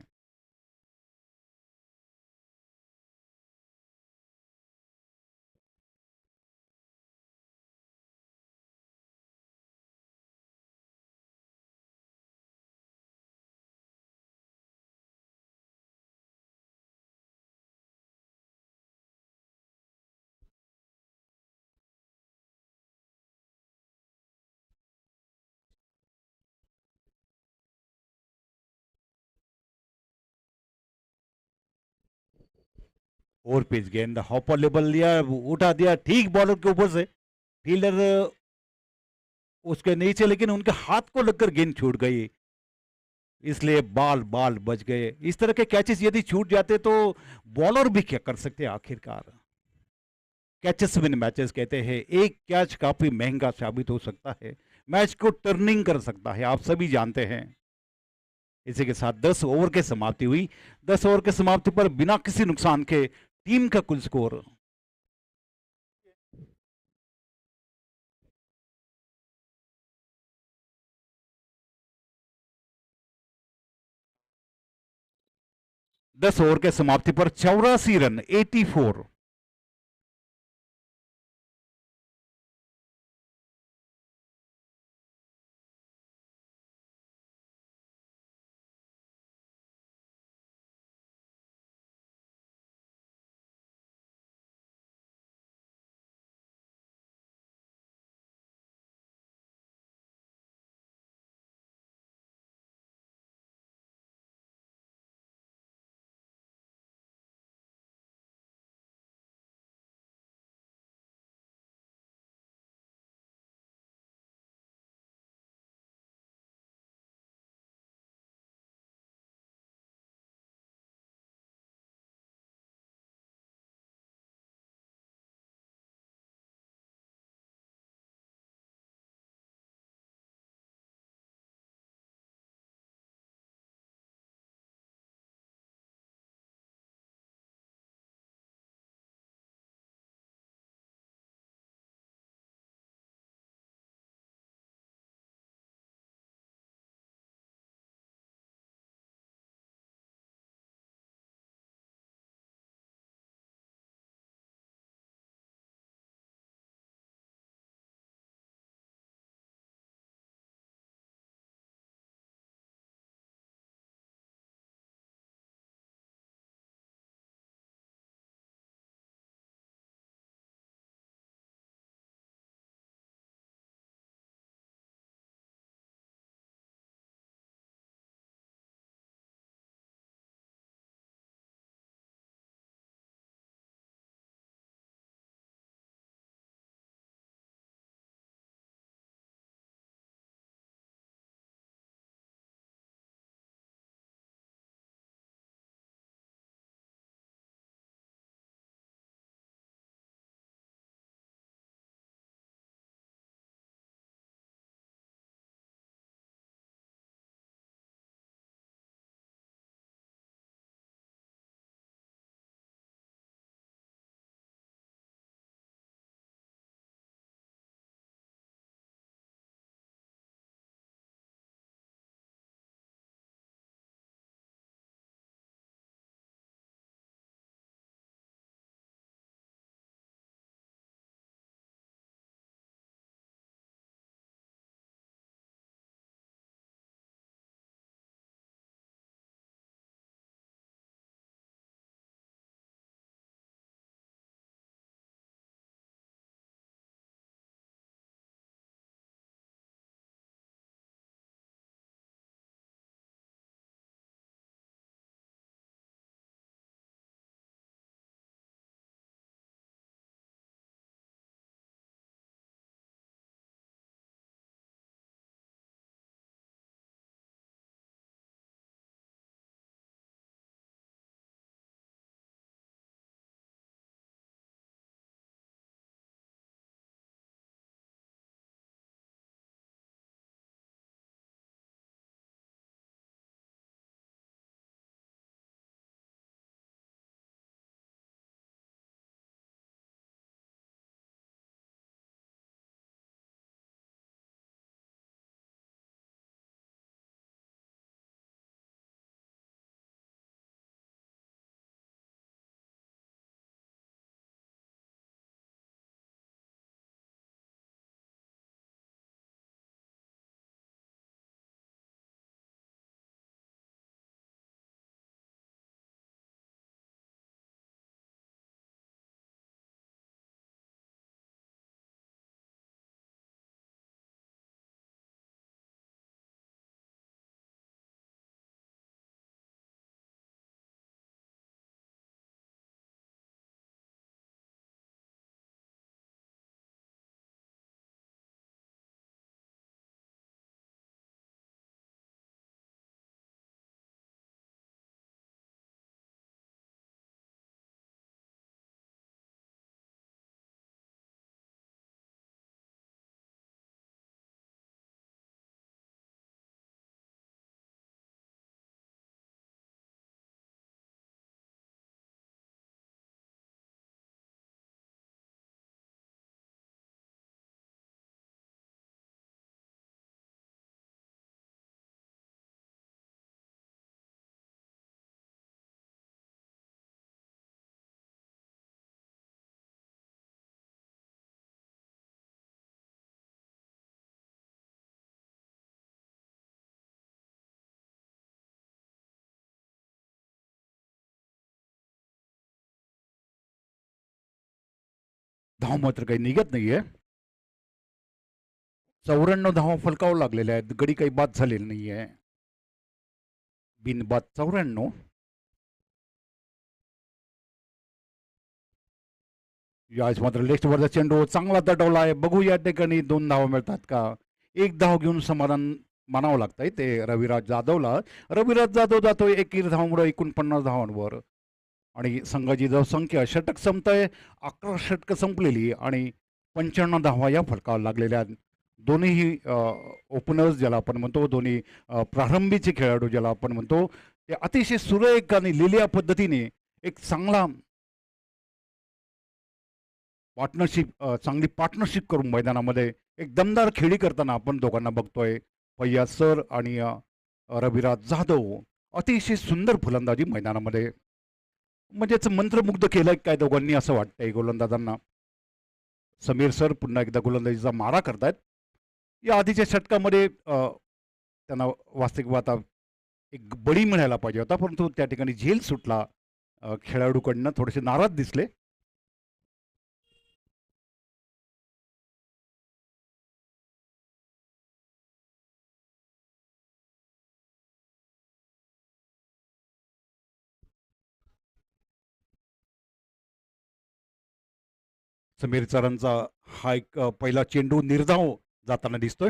4 पिच गेंद, हॉपर लेवल लिया, उठा दिया ठीक बॉलर के ऊपर से। फील्डर उसके नीचे, लेकिन उनके हाथ को लगकर गेंद छूट गई, इसलिए बाल बाल बच गए। इस तरह के कैचेस यदि छूट जाते तो बॉलर भी क्या कर सकते आखिरकार। कैचेस विन मैचेस कहते हैं। एक कैच काफी महंगा साबित हो सकता है, मैच को टर्निंग कर सकता है, आप सभी जानते हैं। इसी के साथ 10 ओवर की समाप्ति हुई। 10 ओवर की समाप्ति पर बिना किसी नुकसान के टीम का कुल स्कोर। 10 ओवर के समाप्ति पर 84 रन, 84। धाव मात्र काही निघत नाहीये. 94 धावा फलकावं लागलेल्या आहेत. गडी काही बाद झालेली नाहीये. बिनबाद 94. याच मात्र लेफ्टवरचा चेंडू चांगला दडवला आहे. बघू या ठिकाणी 2 धावा मिळतात का. 1 धाव घेऊन समाधान मानावं लागतंय ते रविराज जाधवला. रविराज जाधव जातोय 21 धावांमुळे 49 धावांवर आणि संघाची संख्या षटक संपतंय. 11 षटकं संपलेली आणि 95 धावा या फलकावर लागलेल्या आहेत. दोन्हीही ओपनर्स ज्याला आपण म्हणतो, दोन्ही प्रारंभीचे खेळाडू ज्याला आपण म्हणतो, ते अतिशय सुरेख आणि लिहिल्या पद्धतीने एक चांगला चांगली पार्टनरशिप करून मैदानामध्ये एक दमदार खेळी करताना आपण दोघांना बघतोय. फैयाज सर आणि रविराज जाधव अतिशय सुंदर फलंदाजी मैदानामध्ये, म्हणजेच मंत्रमुग्ध केलंय काय दोघांनी असं वाटतंय गोलंदाजांना. समीर सर पुन्हा एकदा गोलंदाजीचा मारा करतायत. या आधीच्या षटकामध्ये त्यांना वास्तविक आता एक बळी मिळायला पाहिजे होता, परंतु त्या ठिकाणी झेल सुटला. खेळाडूकडनं थोडेसे नाराज दिसले. समीर सरांचा हा एक पहिला चेंडू निर्धाव जाताना दिसतोय.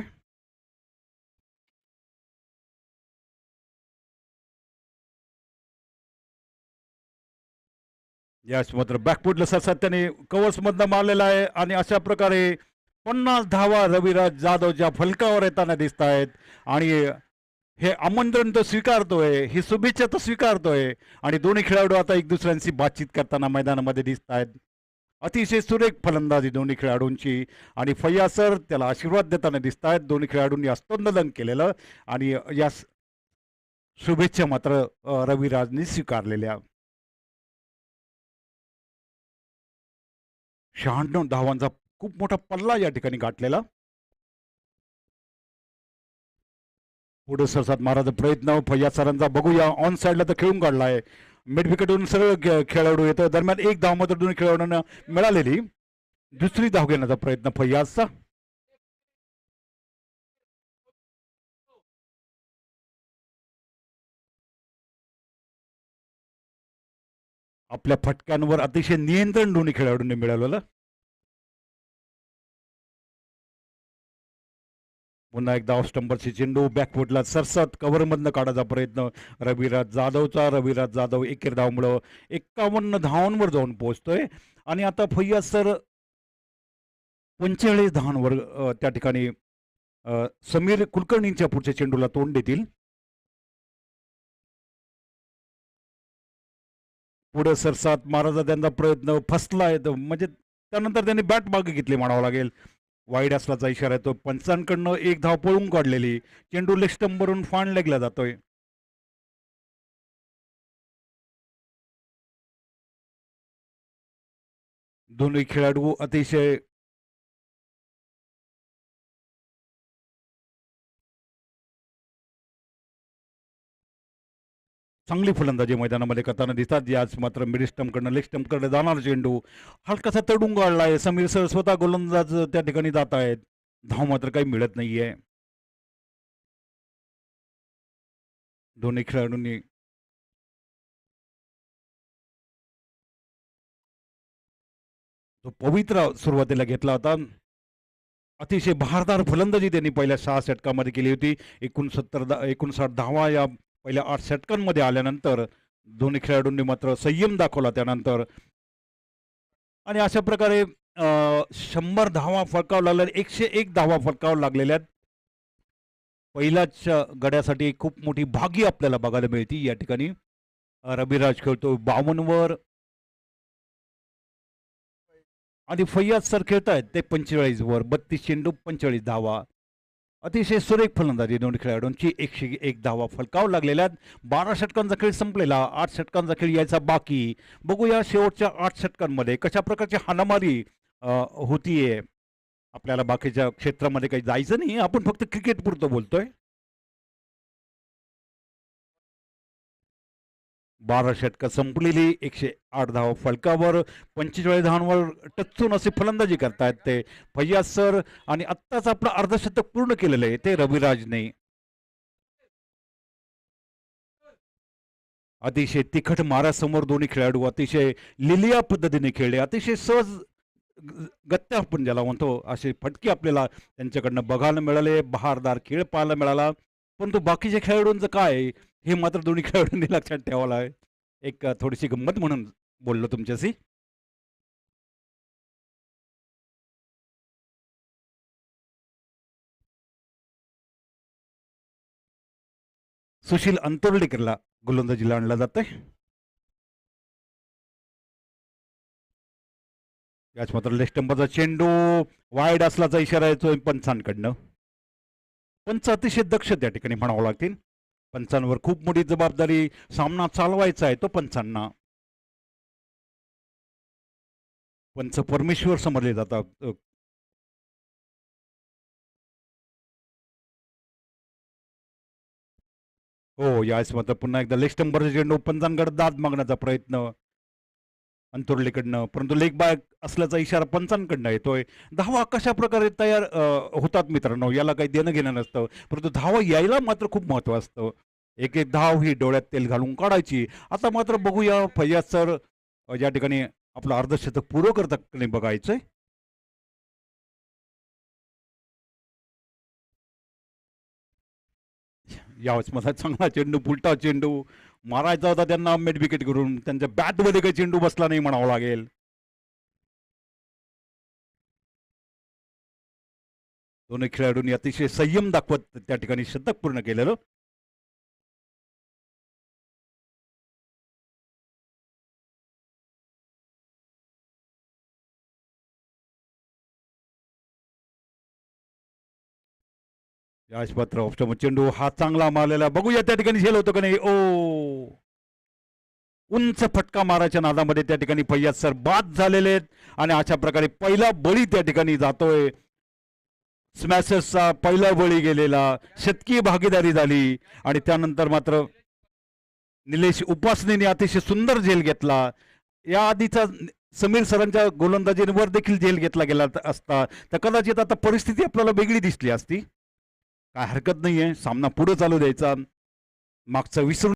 याच मात्र बॅकफुटला सातत्याने कव्हर्समधनं मारलेला आहे आणि अशा प्रकारे 50 धावा रविराज जाधवच्या फलकावर येताना दिसत आहेत. आणि हे आमंत्रण तर स्वीकारतोय, ही शुभेच्छा तर स्वीकारतोय आणि दोन्ही खेळाडू आता एक दुसऱ्यांशी बातचीत करताना मैदानामध्ये दिसत आहेत. अतिशय सुरेख फलंदाजी दोन्ही खेळाडूंची आणि फैयाज सर त्याला आशीर्वाद देताना दिसत आहेत. दोन्ही खेळाडूंनी स्तोंदलन केलेलं आणि या शुभेच्छा मात्र रविराजनी स्वीकारलेल्या. 96 धावांचा खूप मोठा पल्ला या ठिकाणी गाठलेला. पुढे सरसात मारायचा प्रयत्न फैयाज सरांचा बघूया. ऑन साईडला तर खेळून काढलाय. मिड विकेटवरून सरळ खेळाडू येतो. दरम्यान एक धाव मात्र दोन्ही खेळाडूंना मिळालेली. दुसरी धाव घेण्याचा प्रयत्न फैयाजचा. आपल्या फटक्यांवर अतिशय नियंत्रण दोन्ही खेळाडूंनी मिळवलेलं. पुन्हा एकदा ऑफ स्टंपरची चेंडू बॅकफुटला सरसत कव्हरमधनं काढायचा प्रयत्न रविराज जाधवचा. रविराज जाधव 1 धावामुळं 51 धावांवर जाऊन पोहोचतोय आणि आता फैयाज सर 45 धावांवर त्या ठिकाणी समीर कुलकर्णींच्या पुढच्या चेंडूला तोंड देतील. पुढे सरसात मारायचा त्यांचा प्रयत्न फसलाय, म्हणजे त्यानंतर त्यांनी बॅट मागे घेतली म्हणावं लागेल. वाईड असल्याचा इशारा येतो. पंचांकडनं 1 धाव पळून काढलेली. चेंडू लेग स्टंपवरून फान लेगला जातोय. दोन्ही खेळाडू अतिशय चांगली फलंदाजी मैदानामध्ये करताना दिसतात. याच मात्र मिड स्टंपकडनं लेग स्टंपकडे जाणार चेंडू हलकासा तडून काढलाय. समीर सर स्वतः गोलंदाज त्या ठिकाणी जात आहेत. धाव मात्र काही मिळत नाहीये. दोन्ही खेळाडूंनी तो पवित्र सुरुवातीला घेतला होता. अतिशय बहारदार फलंदाजी त्यांनी पहिल्या 6 षटकामध्ये केली होती. 59 धावा या पहिल्या 8 षटकांमध्ये आल्यानंतर दोन्ही खेळाडूंनी मात्र संयम दाखवला त्यानंतर आणि अशा प्रकारे 100 धावा फलकावं लागल्या. 101 धावा फलकावं लागलेल्या. पहिल्याच गड्यासाठी खूप मोठी भागी आपल्याला बघायला मिळते या ठिकाणी. रविराज खेळतो 52 वर आणि फैयाज सर खेळतायत ते 45 वर. 32 चेंडू 45 धावा. अतिशय सुरेख फलंदाजी दोन्ही खेळाडूंची. 101 धावा फलकावं लागलेल्या. 12 षटकांचा खेळ संपलेला. 8 षटकांचा खेळ यायचा बाकी. बघूया शेवटच्या 8 षटकांमध्ये कशा प्रकारची हाणामारी होतीये. आपल्याला बाकीच्या क्षेत्रामध्ये काही जायचं नाही, आपण फक्त क्रिकेट पुरतं बोलतोय. 12 षटकं संपलेली, 108 धावा फलकावर, 45 धावांवर टच्चून अशी फलंदाजी करतायत ते फैयाज सर. आणि आत्ताच आपलं अर्धशतक पूर्ण केलेलं आहे ते रविराजने. अतिशय तिखट माऱ्यासमोर दोन्ही खेळाडू अतिशय लिलिया पद्धतीने खेळले, अतिशय सहज गत्या आपण ज्याला म्हणतो असे फटके आपल्याला त्यांच्याकडनं बघायला मिळाले, बहारदार खेळ पाहायला मिळाला. परंतु बाकीच्या खेळाडूंचं काय हे मात्र दोन्ही खेळाडूंनी लक्षात ठेवायला आहे. एक थोडीशी गंमत म्हणून बोललो तुमच्याशी. सुशील अंतर्लीकरला गोलंदाजीला आणला जातंय. याच मात्र लेस्टंबरचा चेंडू वाईड असल्याचा इशारा येतोय पंचांकडनं. पंच अतिशय दक्ष त्या ठिकाणी म्हणावं लागतील. पंचांवर खूप मोठी जबाबदारी, सामना चालवायचा आहे तो पंचांना. पंच परमेश्वर समजले जातात. हो, याच मात्र पुन्हा एकदा लेस्टंबरचा चेंडू पंचांकडे दाद मागण्याचा प्रयत्न अंतुर्लीकडनं, परंतु लेग बॅक असल्याचा इशारा पंचांकडनं येतोय. धावा कशा प्रकारे तयार होतात मित्रांनो, याला काही देणं घेणं नसतं, परंतु धावा यायला मात्र खूप महत्व असतं. एक एक धाव ही डोळ्यात तेल घालून काढायची. आता मात्र बघूया फैयाज सर या ठिकाणी आपलं अर्धशतक पुरं करतात की नाही बघायचंय. यावेळेस मला चांगला चेंडू, पुलटा चेंडू मारायचा होता त्यांना मिड विकेट करून, त्यांच्या बॅटमध्ये काही चेंडू बसला नाही म्हणावं लागेल. दोन्ही खेळाडूंनी अतिशय संयम दाखवत त्या ठिकाणी शतक पूर्ण केलेलं. याच पात्र ऑप्शन चेंडू हा चांगला मारलेला, बघूया त्या ठिकाणी झेल होतो का नाही. ओ, उंच फटका मारायच्या नादामध्ये त्या ठिकाणी फैयाज सर बाद झालेले आहेत. आणि अशा प्रकारे पहिला बळी त्या ठिकाणी जातोय. स्मॅशर्सचा पहिला बळी गेलेला, शतकी भागीदारी झाली. आणि त्यानंतर मात्र निलेश उपासनेने अतिशय सुंदर झेल घेतला. या आधीचा समीर सरांच्या गोलंदाजीवर देखील झेल घेतला गेला असता तर कदाचित आता परिस्थिती आपल्याला वेगळी दिसली असती. काय हरकत नाहीये, सामना पुढे चालू द्यायचा, मागचं विसरून